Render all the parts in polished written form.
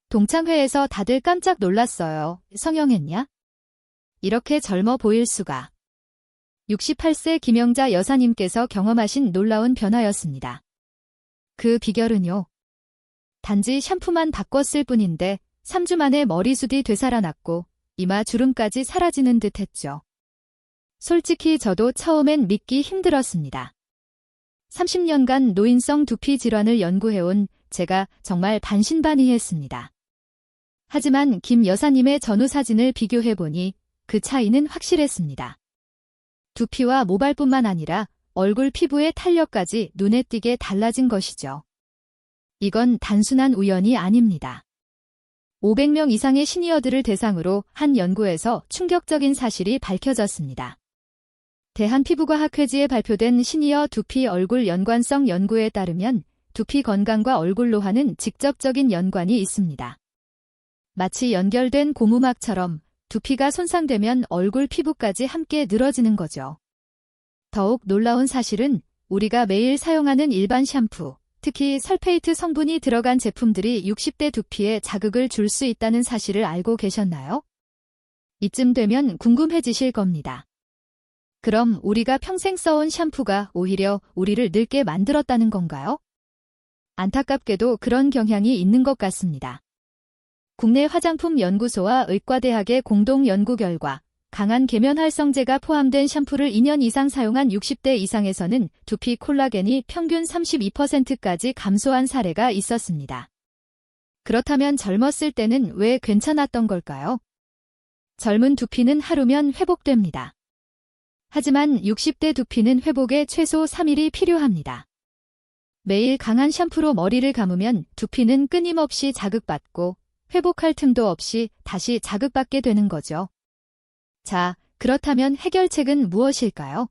동창회에서 다들 깜짝 놀랐어요. 성형했냐? 이렇게 젊어 보일 수가. 68세 김영자 여사님께서 경험하신 놀라운 변화였습니다. 그 비결은요. 단지 샴푸만 바꿨을 뿐인데 3주 만에 머리숱이 되살아났고 이마 주름까지 사라지는 듯 했죠. 솔직히 저도 처음엔 믿기 힘들었습니다. 30년간 노인성 두피 질환을 연구해온 제가 정말 반신반의했습니다. 하지만 김 여사님의 전후 사진을 비교해보니 그 차이는 확실했습니다. 두피와 모발뿐만 아니라 얼굴 피부의 탄력까지 눈에 띄게 달라진 것이죠. 이건 단순한 우연이 아닙니다. 500명 이상의 시니어들을 대상으로 한 연구에서 충격적인 사실이 밝혀졌습니다. 대한피부과학회지에 발표된 시니어 두피 얼굴 연관성 연구에 따르면 두피 건강과 얼굴 노화는 직접적인 연관이 있습니다. 마치 연결된 고무막처럼 두피가 손상되면 얼굴 피부까지 함께 늘어지는 거죠. 더욱 놀라운 사실은 우리가 매일 사용하는 일반 샴푸, 특히 설페이트 성분이 들어간 제품들이 60대 두피에 자극을 줄 수 있다는 사실을 알고 계셨나요? 이쯤 되면 궁금해지실 겁니다. 그럼 우리가 평생 써온 샴푸가 오히려 우리를 늙게 만들었다는 건가요? 안타깝게도 그런 경향이 있는 것 같습니다. 국내 화장품 연구소와 의과대학의 공동 연구 결과 강한 계면활성제가 포함된 샴푸를 2년 이상 사용한 60대 이상에서는 두피 콜라겐이 평균 32%까지 감소한 사례가 있었습니다. 그렇다면 젊었을 때는 왜 괜찮았던 걸까요? 젊은 두피는 하루면 회복됩니다. 하지만 60대 두피는 회복에 최소 3일이 필요합니다. 매일 강한 샴푸로 머리를 감으면 두피는 끊임없이 자극받고 회복할 틈도 없이 다시 자극받게 되는 거죠. 자, 그렇다면 해결책은 무엇일까요?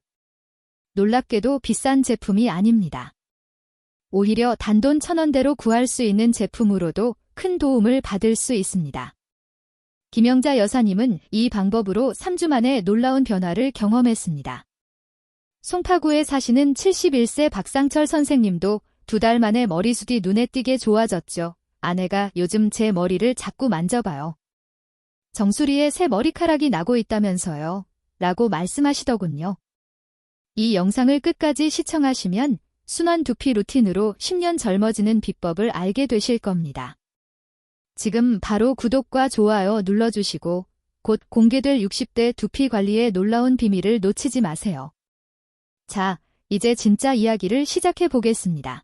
놀랍게도 비싼 제품이 아닙니다. 오히려 단돈 1,000원대로 구할 수 있는 제품으로도 큰 도움을 받을 수 있습니다. 김영자 여사님은 이 방법으로 3주 만에 놀라운 변화를 경험했습니다. 송파구에 사시는 71세 박상철 선생님도 2달 만에 머리숱이 눈에 띄게 좋아졌죠. 아내가 요즘 제 머리를 자꾸 만져봐요. 정수리에 새 머리카락이 나고 있다면서요. 라고 말씀하시더군요. 이 영상을 끝까지 시청하시면 순한 두피 루틴으로 10년 젊어지는 비법을 알게 되실 겁니다. 지금 바로 구독과 좋아요 눌러주시고 곧 공개될 60대 두피 관리의 놀라운 비밀을 놓치지 마세요. 자, 이제 진짜 이야기를 시작해 보겠습니다.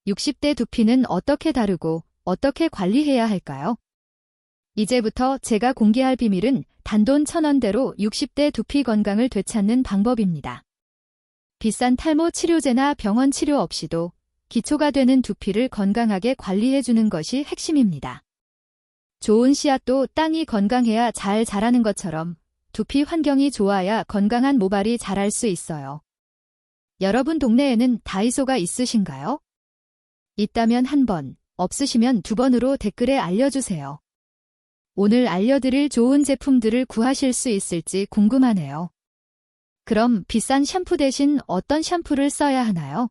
60대 두피는 어떻게 다루고 어떻게 관리해야 할까요? 이제부터 제가 공개할 비밀은 단돈 1,000원대로 60대 두피 건강을 되찾는 방법입니다. 비싼 탈모 치료제나 병원 치료 없이도 기초가 되는 두피를 건강하게 관리해주는 것이 핵심입니다. 좋은 씨앗도 땅이 건강해야 잘 자라는 것처럼 두피 환경이 좋아야 건강한 모발이 자랄 수 있어요. 여러분 동네에는 다이소가 있으신가요? 있다면 1번, 없으시면 2번으로 댓글에 알려주세요. 오늘 알려드릴 좋은 제품들을 구하실 수 있을지 궁금하네요. 그럼 비싼 샴푸 대신 어떤 샴푸를 써야 하나요?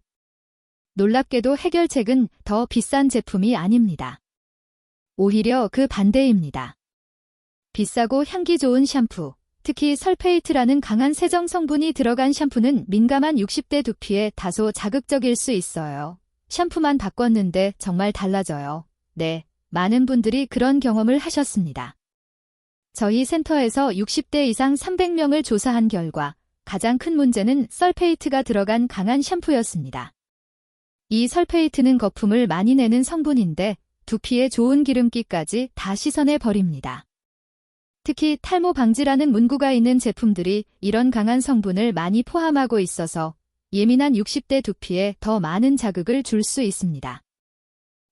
놀랍게도 해결책은 더 비싼 제품이 아닙니다. 오히려 그 반대입니다. 비싸고 향기 좋은 샴푸, 특히 설페이트라는 강한 세정 성분이 들어간 샴푸는 민감한 60대 두피에 다소 자극적일 수 있어요. 샴푸만 바꿨는데 정말 달라져요. 네, 많은 분들이 그런 경험을 하셨습니다. 저희 센터에서 60대 이상 300명을 조사한 결과 가장 큰 문제는 설페이트가 들어간 강한 샴푸였습니다. 이 설페이트는 거품을 많이 내는 성분인데 두피에 좋은 기름기까지 다 씻어내 버립니다. 특히 탈모 방지라는 문구가 있는 제품들이 이런 강한 성분을 많이 포함하고 있어서 예민한 60대 두피에 더 많은 자극을 줄 수 있습니다.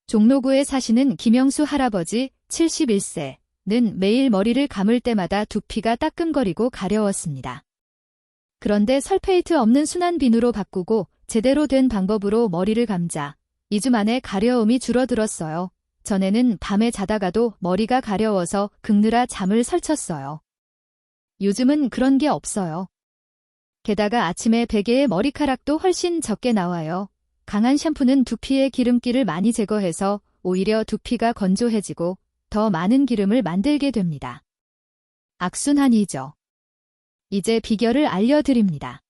종로구에 사시는 김영수 할아버지 71세는 매일 머리를 감을 때마다 두피가 따끔거리고 가려웠습니다. 그런데 설페이트 없는 순한 비누로 바꾸고 제대로 된 방법으로 머리를 감자 2주 만에 가려움이 줄어들었어요. 전에는 밤에 자다가도 머리가 가려워서 긁느라 잠을 설쳤어요. 요즘은 그런 게 없어요. 게다가 아침에 베개에 머리카락도 훨씬 적게 나와요. 강한 샴푸는 두피의 기름기를 많이 제거해서 오히려 두피가 건조해지고 더 많은 기름을 만들게 됩니다. 악순환이죠. 이제 비결을 알려드립니다.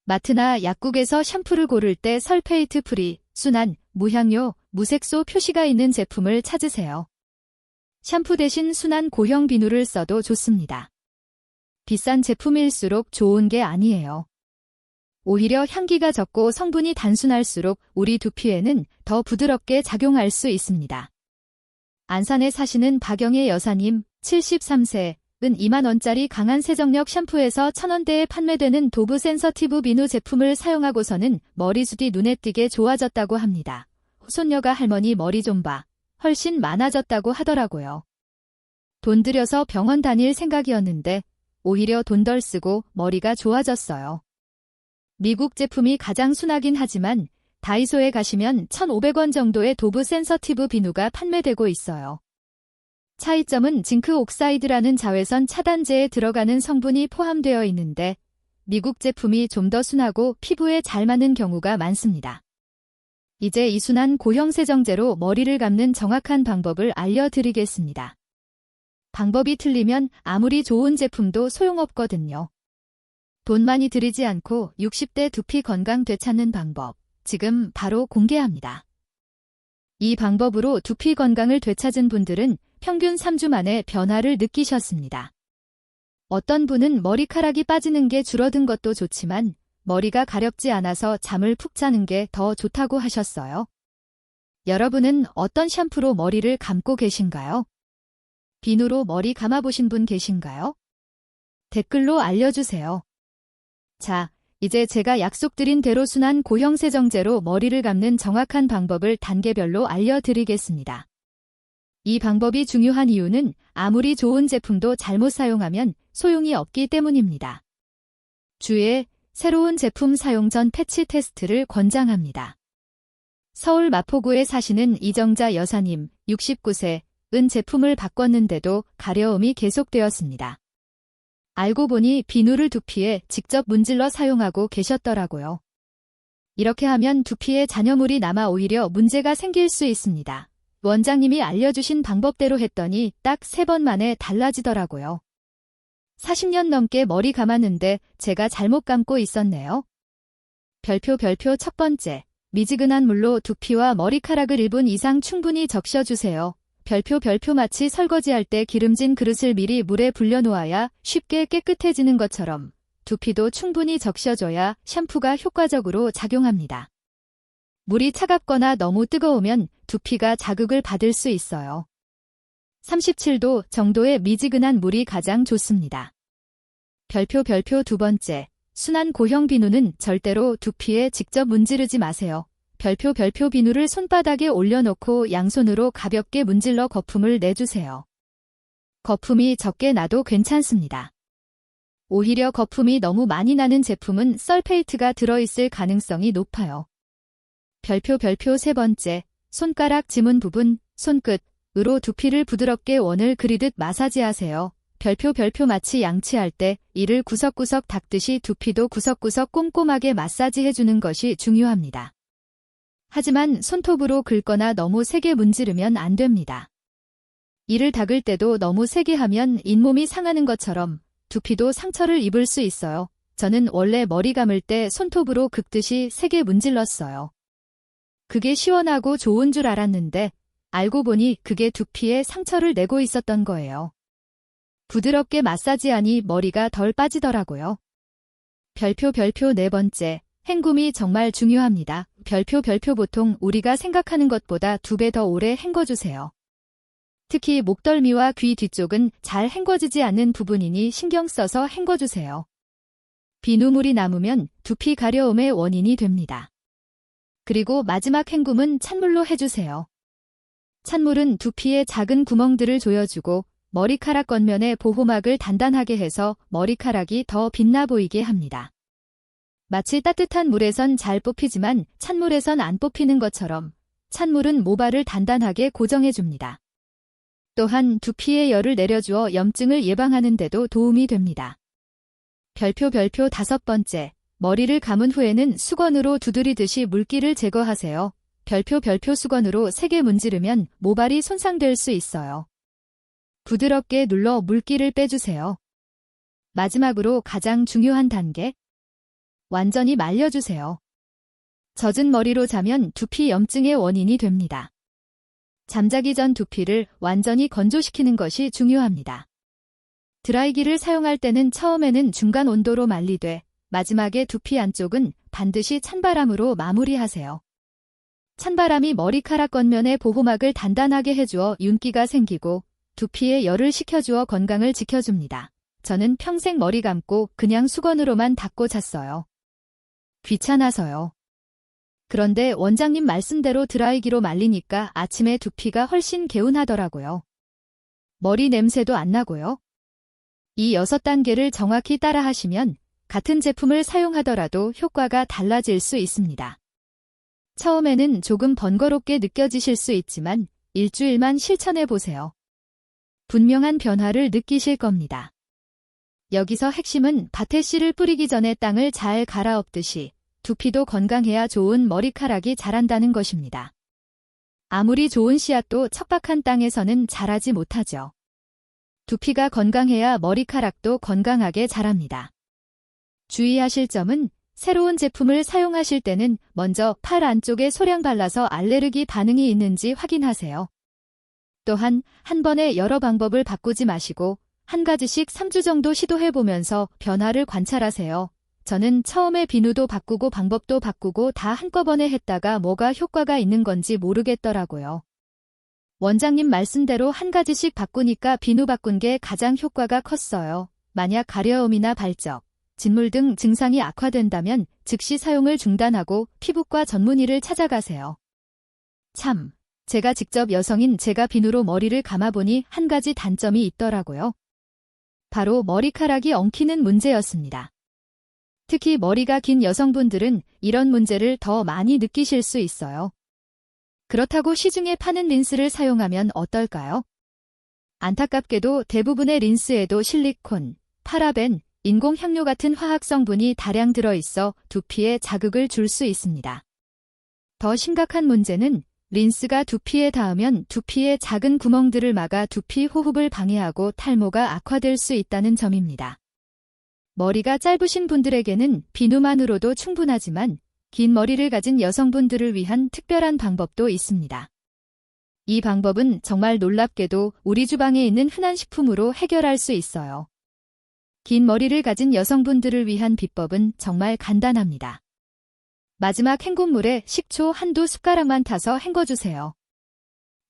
마트나 약국에서 샴푸를 고를 때 설페이트 프리, 순한, 무향료, 무색소 표시가 있는 제품을 찾으세요. 샴푸 대신 순한 고형 비누를 써도 좋습니다. 비싼 제품일수록 좋은 게 아니에요. 오히려 향기가 적고 성분이 단순할수록 우리 두피에는 더 부드럽게 작용할 수 있습니다. 안산에 사시는 박영애 여사님, 73세, 은 2만원짜리 강한 세정력 샴푸에서 1,000원대에 판매되는 도브 센서티브 비누 제품을 사용하고서는 머리숱이 눈에 띄게 좋아졌다고 합니다. 손녀가 할머니 머리 좀 봐. 훨씬 많아졌다고 하더라고요. 돈 들여서 병원 다닐 생각이었는데 오히려 돈 덜 쓰고 머리가 좋아졌어요. 미국 제품이 가장 순하긴 하지만 다이소에 가시면 1,500원 정도의 도브 센서티브 비누가 판매되고 있어요. 차이점은 징크 옥사이드라는 자외선 차단제에 들어가는 성분이 포함되어 있는데 미국 제품이 좀 더 순하고 피부에 잘 맞는 경우가 많습니다. 이제 이 순한 고형 세정제로 머리를 감는 정확한 방법을 알려드리겠습니다. 방법이 틀리면 아무리 좋은 제품도 소용없거든요. 돈 많이 들이지 않고 60대 두피 건강 되찾는 방법, 지금 바로 공개합니다. 이 방법으로 두피 건강을 되찾은 분들은 평균 3주 만에 변화를 느끼셨습니다. 어떤 분은 머리카락이 빠지는 게 줄어든 것도 좋지만 머리가 가렵지 않아서 잠을 푹 자는 게 더 좋다고 하셨어요. 여러분은 어떤 샴푸로 머리를 감고 계신가요? 비누로 머리 감아보신 분 계신가요? 댓글로 알려주세요. 자, 이제 제가 약속드린 대로 순한 고형 세정제로 머리를 감는 정확한 방법을 단계별로 알려드리겠습니다. 이 방법이 중요한 이유는 아무리 좋은 제품도 잘못 사용하면 소용이 없기 때문입니다. 주의에 새로운 제품 사용 전 패치 테스트를 권장합니다. 서울 마포구에 사시는 이정자 여사님, 69세, 은 제품을 바꿨는데도 가려움이 계속되었습니다. 알고 보니 비누를 두피에 직접 문질러 사용하고 계셨더라고요. 이렇게 하면 두피에 잔여물이 남아 오히려 문제가 생길 수 있습니다. 원장님이 알려주신 방법대로 했더니 딱 3번 만에 달라지더라고요. 40년 넘게 머리 감았는데 제가 잘못 감고 있었네요. 별표 첫 번째, 미지근한 물로 두피와 머리카락을 1분 이상 충분히 적셔주세요. 별표 마치 설거지할 때 기름진 그릇을 미리 물에 불려놓아야 쉽게 깨끗해지는 것처럼 두피도 충분히 적셔줘야 샴푸가 효과적으로 작용합니다. 물이 차갑거나 너무 뜨거우면 두피가 자극을 받을 수 있어요. 37도 정도의 미지근한 물이 가장 좋습니다. 별표 두 번째, 순한 고형 비누는 절대로 두피에 직접 문지르지 마세요. 별표 비누를 손바닥에 올려놓고 양손으로 가볍게 문질러 거품을 내주세요. 거품이 적게 나도 괜찮습니다. 오히려 거품이 너무 많이 나는 제품은 설페이트가 들어있을 가능성이 높아요. 별표 세 번째, 손가락 지문 부분, 손끝으로 두피를 부드럽게 원을 그리듯 마사지하세요. 별표 마치 양치할 때 이를 구석구석 닦듯이 두피도 구석구석 꼼꼼하게 마사지해주는 것이 중요합니다. 하지만 손톱으로 긁거나 너무 세게 문지르면 안 됩니다. 이를 닦을 때도 너무 세게 하면 잇몸이 상하는 것처럼 두피도 상처를 입을 수 있어요. 저는 원래 머리 감을 때 손톱으로 긁듯이 세게 문질렀어요. 그게 시원하고 좋은 줄 알았는데 알고 보니 그게 두피에 상처를 내고 있었던 거예요. 부드럽게 마사지하니 머리가 덜 빠지더라고요. 별표 네 번째, 헹굼이 정말 중요합니다. 별표 보통 우리가 생각하는 것보다 2배 더 오래 헹궈주세요. 특히 목덜미와 귀 뒤쪽은 잘 헹궈지지 않는 부분이니 신경 써서 헹궈주세요. 비누물이 남으면 두피 가려움의 원인이 됩니다. 그리고 마지막 헹굼은 찬물로 해주세요. 찬물은 두피에 작은 구멍들을 조여주고 머리카락 겉면의 보호막을 단단하게 해서 머리카락이 더 빛나 보이게 합니다. 마치 따뜻한 물에선 잘 뽑히지만 찬물에선 안 뽑히는 것처럼 찬물은 모발을 단단하게 고정해줍니다. 또한 두피에 열을 내려주어 염증을 예방하는 데도 도움이 됩니다. 별표 5번째, 머리를 감은 후에는 수건으로 두드리듯이 물기를 제거하세요. 별표 수건으로 세게 문지르면 모발이 손상될 수 있어요. 부드럽게 눌러 물기를 빼주세요. 마지막으로 가장 중요한 단계. 완전히 말려주세요. 젖은 머리로 자면 두피 염증의 원인이 됩니다. 잠자기 전 두피를 완전히 건조시키는 것이 중요합니다. 드라이기를 사용할 때는 처음에는 중간 온도로 말리되 마지막에 두피 안쪽은 반드시 찬바람으로 마무리하세요. 찬바람이 머리카락 겉면의 보호막을 단단하게 해주어 윤기가 생기고 두피에 열을 식혀주어 건강을 지켜줍니다. 저는 평생 머리 감고 그냥 수건으로만 닦고 잤어요. 귀찮아서요. 그런데 원장님 말씀대로 드라이기로 말리니까 아침에 두피가 훨씬 개운하더라고요. 머리 냄새도 안 나고요. 이 6단계를 정확히 따라 하시면 같은 제품을 사용하더라도 효과가 달라질 수 있습니다. 처음에는 조금 번거롭게 느껴지실 수 있지만 일주일만 실천해 보세요. 분명한 변화를 느끼실 겁니다. 여기서 핵심은 밭에 씨를 뿌리기 전에 땅을 잘 갈아엎듯이 두피도 건강해야 좋은 머리카락이 자란다는 것입니다. 아무리 좋은 씨앗도 척박한 땅에서는 자라지 못하죠. 두피가 건강해야 머리카락도 건강하게 자랍니다. 주의하실 점은 새로운 제품을 사용하실 때는 먼저 팔 안쪽에 소량 발라서 알레르기 반응이 있는지 확인하세요. 또한 한 번에 여러 방법을 바꾸지 마시고 한 가지씩 3주 정도 시도해보면서 변화를 관찰하세요. 저는 처음에 비누도 바꾸고 방법도 바꾸고 다 한꺼번에 했다가 뭐가 효과가 있는 건지 모르겠더라고요. 원장님 말씀대로 한 가지씩 바꾸니까 비누 바꾼 게 가장 효과가 컸어요. 만약 가려움이나 발적, 진물 등 증상이 악화된다면 즉시 사용을 중단하고 피부과 전문의를 찾아가세요. 참, 제가 직접 여성인 제가 비누로 머리를 감아보니 한 가지 단점이 있더라고요. 바로 머리카락이 엉키는 문제였습니다. 특히 머리가 긴 여성분들은 이런 문제를 더 많이 느끼실 수 있어요. 그렇다고 시중에 파는 린스를 사용하면 어떨까요? 안타깝게도 대부분의 린스에도 실리콘, 파라벤, 인공향료 같은 화학 성분이 다량 들어있어 두피에 자극을 줄 수 있습니다. 더 심각한 문제는 린스가 두피에 닿으면 두피의 작은 구멍들을 막아 두피 호흡을 방해하고 탈모가 악화될 수 있다는 점입니다. 머리가 짧으신 분들에게는 비누만으로도 충분하지만 긴 머리를 가진 여성분들을 위한 특별한 방법도 있습니다. 이 방법은 정말 놀랍게도 우리 주방에 있는 흔한 식품으로 해결할 수 있어요. 긴 머리를 가진 여성분들을 위한 비법은 정말 간단합니다. 마지막 헹굼물에 식초 한두 숟가락만 타서 헹궈주세요.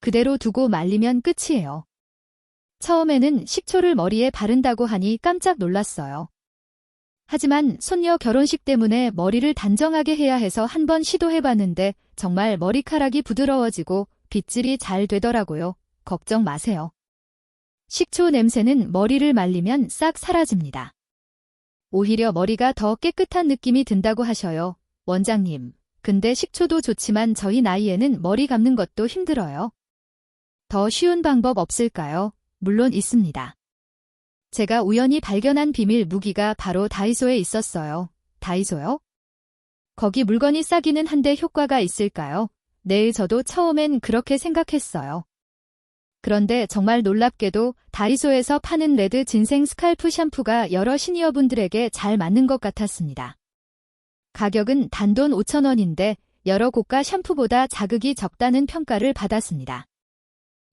그대로 두고 말리면 끝이에요. 처음에는 식초를 머리에 바른다고 하니 깜짝 놀랐어요. 하지만 손녀 결혼식 때문에 머리를 단정하게 해야 해서 한번 시도해봤는데 정말 머리카락이 부드러워지고 빗질이 잘 되더라고요. 걱정 마세요. 식초 냄새는 머리를 말리면 싹 사라집니다. 오히려 머리가 더 깨끗한 느낌이 든다고 하셔요. 원장님, 근데 식초도 좋지만 저희 나이에는 머리 감는 것도 힘들어요. 더 쉬운 방법 없을까요? 물론 있습니다. 제가 우연히 발견한 비밀 무기가 바로 다이소에 있었어요. 다이소요? 거기 물건이 싸기는 한데 효과가 있을까요? 네, 저도 처음엔 그렇게 생각했어요. 그런데 정말 놀랍게도 다이소에서 파는 레드 진생 스칼프 샴푸가 여러 시니어분들에게 잘 맞는 것 같았습니다. 가격은 단돈 5,000원인데 여러 고가 샴푸보다 자극이 적다는 평가를 받았습니다.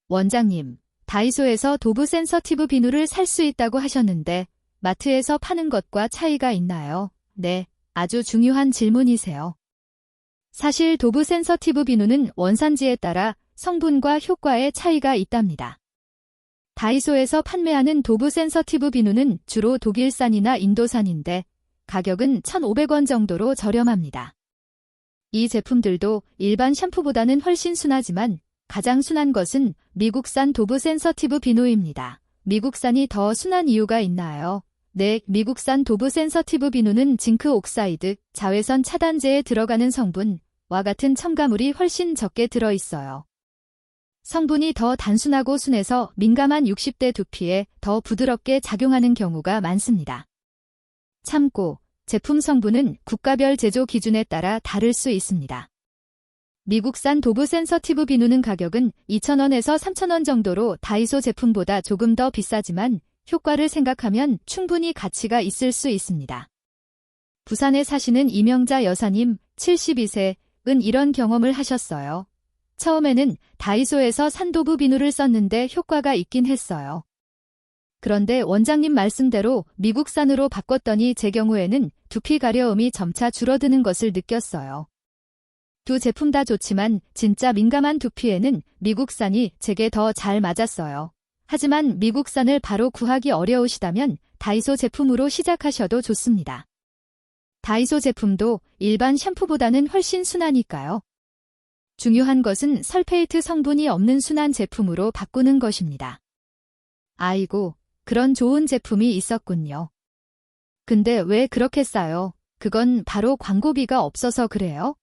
원장님, 다이소에서 도브 센서티브 비누를 살 수 있다고 하셨는데 마트에서 파는 것과 차이가 있나요? 네, 아주 중요한 질문이세요. 사실 도브 센서티브 비누는 원산지에 따라 성분과 효과에 차이가 있답니다. 다이소에서 판매하는 도브 센서티브 비누는 주로 독일산이나 인도산인데 가격은 1,500원 정도로 저렴합니다. 이 제품들도 일반 샴푸보다는 훨씬 순하지만 가장 순한 것은 미국산 도브 센서티브 비누입니다. 미국산이 더 순한 이유가 있나요? 네, 미국산 도브 센서티브 비누는 징크 옥사이드, 자외선 차단제에 들어가는 성분과 같은 첨가물이 훨씬 적게 들어있어요. 성분이 더 단순하고 순해서 민감한 60대 두피에 더 부드럽게 작용하는 경우가 많습니다. 참고, 제품 성분은 국가별 제조 기준에 따라 다를 수 있습니다. 미국산 도브 센서티브 비누는 가격은 2,000원에서 3,000원 정도로 다이소 제품보다 조금 더 비싸지만 효과를 생각하면 충분히 가치가 있을 수 있습니다. 부산에 사시는 이명자 여사님 72세은 이런 경험을 하셨어요. 처음에는 다이소에서 산 도브 비누를 썼는데 효과가 있긴 했어요. 그런데 원장님 말씀대로 미국산으로 바꿨더니 제 경우에는 두피 가려움이 점차 줄어드는 것을 느꼈어요. 두 제품 다 좋지만 진짜 민감한 두피에는 미국산이 제게 더 잘 맞았어요. 하지만 미국산을 바로 구하기 어려우시다면 다이소 제품으로 시작하셔도 좋습니다. 다이소 제품도 일반 샴푸보다는 훨씬 순하니까요. 중요한 것은 설페이트 성분이 없는 순한 제품으로 바꾸는 것입니다. 아이고, 그런 좋은 제품이 있었군요. 근데 왜 그렇게 싸요? 그건 바로 광고비가 없어서 그래요?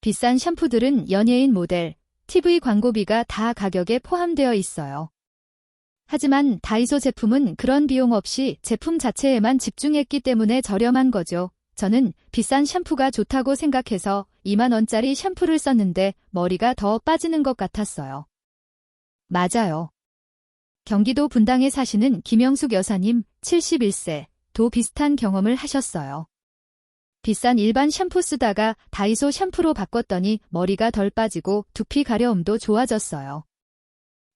비싼 샴푸들은 연예인 모델, TV 광고비가 다 가격에 포함되어 있어요. 하지만 다이소 제품은 그런 비용 없이 제품 자체에만 집중했기 때문에 저렴한 거죠. 저는 비싼 샴푸가 좋다고 생각해서 2만 원짜리 샴푸를 썼는데 머리가 더 빠지는 것 같았어요. 맞아요. 경기도 분당에 사시는 김영숙 여사님 71세도 비슷한 경험을 하셨어요. 비싼 일반 샴푸 쓰다가 다이소 샴푸로 바꿨더니 머리가 덜 빠지고 두피 가려움도 좋아졌어요.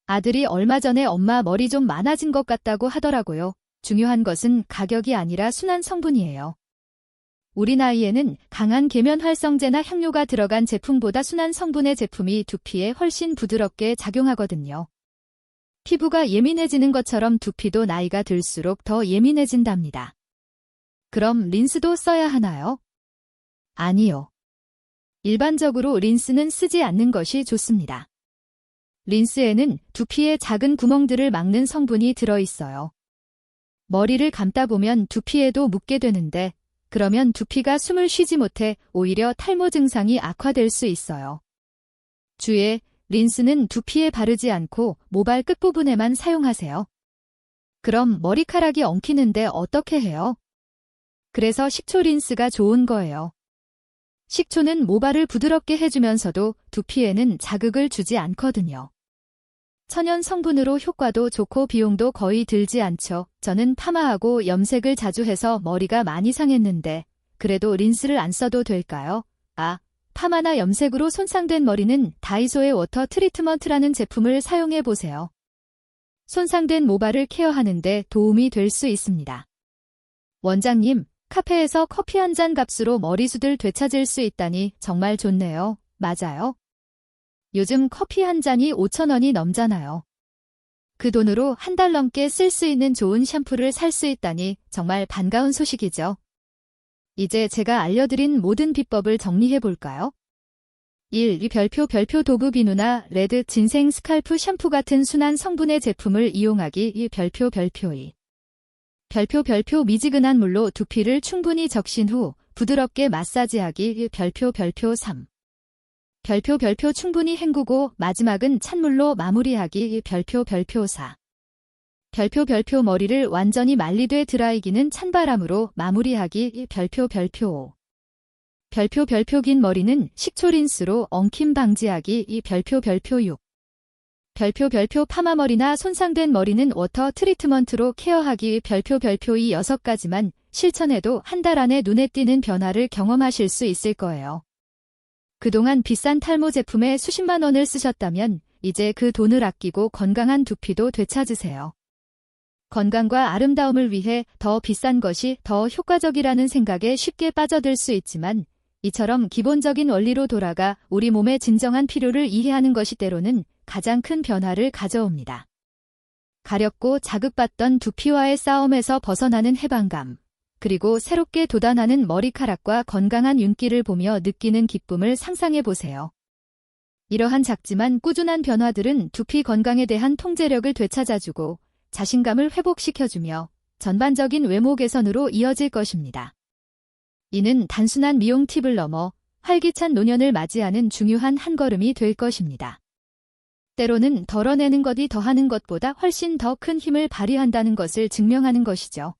아들이 얼마 전에 엄마 머리 좀 많아진 것 같다고 하더라고요. 중요한 것은 가격이 아니라 순한 성분이에요. 우리 나이에는 강한 계면 활성제나 향료가 들어간 제품보다 순한 성분의 제품이 두피에 훨씬 부드럽게 작용하거든요. 피부가 예민해지는 것처럼 두피도 나이가 들수록 더 예민해진답니다. 그럼 린스도 써야 하나요? 아니요. 일반적으로 린스는 쓰지 않는 것이 좋습니다. 린스에는 두피의 작은 구멍들을 막는 성분이 들어있어요. 머리를 감다 보면 두피에도 묻게 되는데 그러면 두피가 숨을 쉬지 못해 오히려 탈모 증상이 악화될 수 있어요. 주의, 린스는 두피에 바르지 않고 모발 끝부분에만 사용하세요. 그럼 머리카락이 엉키는데 어떻게 해요? 그래서 식초 린스가 좋은 거예요. 식초는 모발을 부드럽게 해주면서도 두피에는 자극을 주지 않거든요. 천연 성분으로 효과도 좋고 비용도 거의 들지 않죠. 저는 파마하고 염색을 자주 해서 머리가 많이 상했는데 그래도 린스를 안 써도 될까요? 파마나 염색으로 손상된 머리는 다이소의 워터 트리트먼트라는 제품을 사용해 보세요. 손상된 모발을 케어하는데 도움이 될 수 있습니다. 원장님, 카페에서 커피 한 잔 값으로 머리숱을 되찾을 수 있다니 정말 좋네요. 맞아요. 요즘 커피 한 잔이 5,000원이 넘잖아요. 그 돈으로 한 달 넘게 쓸 수 있는 좋은 샴푸를 살 수 있다니 정말 반가운 소식이죠. 이제 제가 알려드린 모든 비법을 정리해 볼까요? 1. 이 별표 도브 비누나 레드 진생 스칼프 샴푸 같은 순한 성분의 제품을 이용하기. 2. 별표 2. 별표 미지근한 물로 두피를 충분히 적신 후 부드럽게 마사지하기. 1. 별표 3. 별표 충분히 헹구고 마지막은 찬물로 마무리하기. 1. 별표 4. 별표 머리를 완전히 말리되 드라이기는 찬바람으로 마무리하기. 1. 별표 5. 별표 긴 머리는 식초 린스로 엉킴 방지하기. 2. 별표 6. 별표 파마머리나 손상된 머리는 워터 트리트먼트로 케어하기. 별표 2. 6가지만 실천해도 한 달 안에 눈에 띄는 변화를 경험하실 수 있을 거예요. 그동안 비싼 탈모 제품에 수십만 원을 쓰셨다면 이제 그 돈을 아끼고 건강한 두피도 되찾으세요. 건강과 아름다움을 위해 더 비싼 것이 더 효과적이라는 생각에 쉽게 빠져들 수 있지만 이처럼 기본적인 원리로 돌아가 우리 몸의 진정한 필요를 이해하는 것이 때로는 가장 큰 변화를 가져옵니다. 가렵고 자극받던 두피와의 싸움에서 벗어나는 해방감, 그리고 새롭게 돋아나는 머리카락과 건강한 윤기를 보며 느끼는 기쁨을 상상해 보세요. 이러한 작지만 꾸준한 변화들은 두피 건강에 대한 통제력을 되찾아주고 자신감을 회복시켜주며 전반적인 외모 개선으로 이어질 것입니다. 이는 단순한 미용 팁을 넘어 활기찬 노년을 맞이하는 중요한 한 걸음이 될 것입니다. 때로는 덜어내는 것이 더하는 것보다 훨씬 더 큰 힘을 발휘한다는 것을 증명하는 것이죠.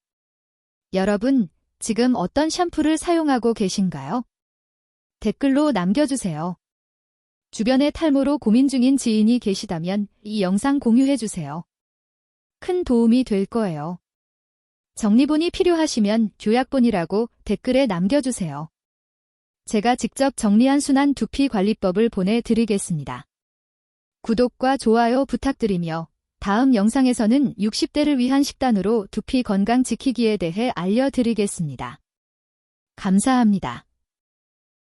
여러분, 지금 어떤 샴푸를 사용하고 계신가요? 댓글로 남겨주세요. 주변에 탈모로 고민 중인 지인이 계시다면 이 영상 공유해주세요. 큰 도움이 될 거예요. 정리본이 필요하시면 요약본이라고 댓글에 남겨주세요. 제가 직접 정리한 순환 두피 관리법을 보내드리겠습니다. 구독과 좋아요 부탁드리며 다음 영상에서는 60대를 위한 식단으로 두피 건강 지키기에 대해 알려드리겠습니다. 감사합니다.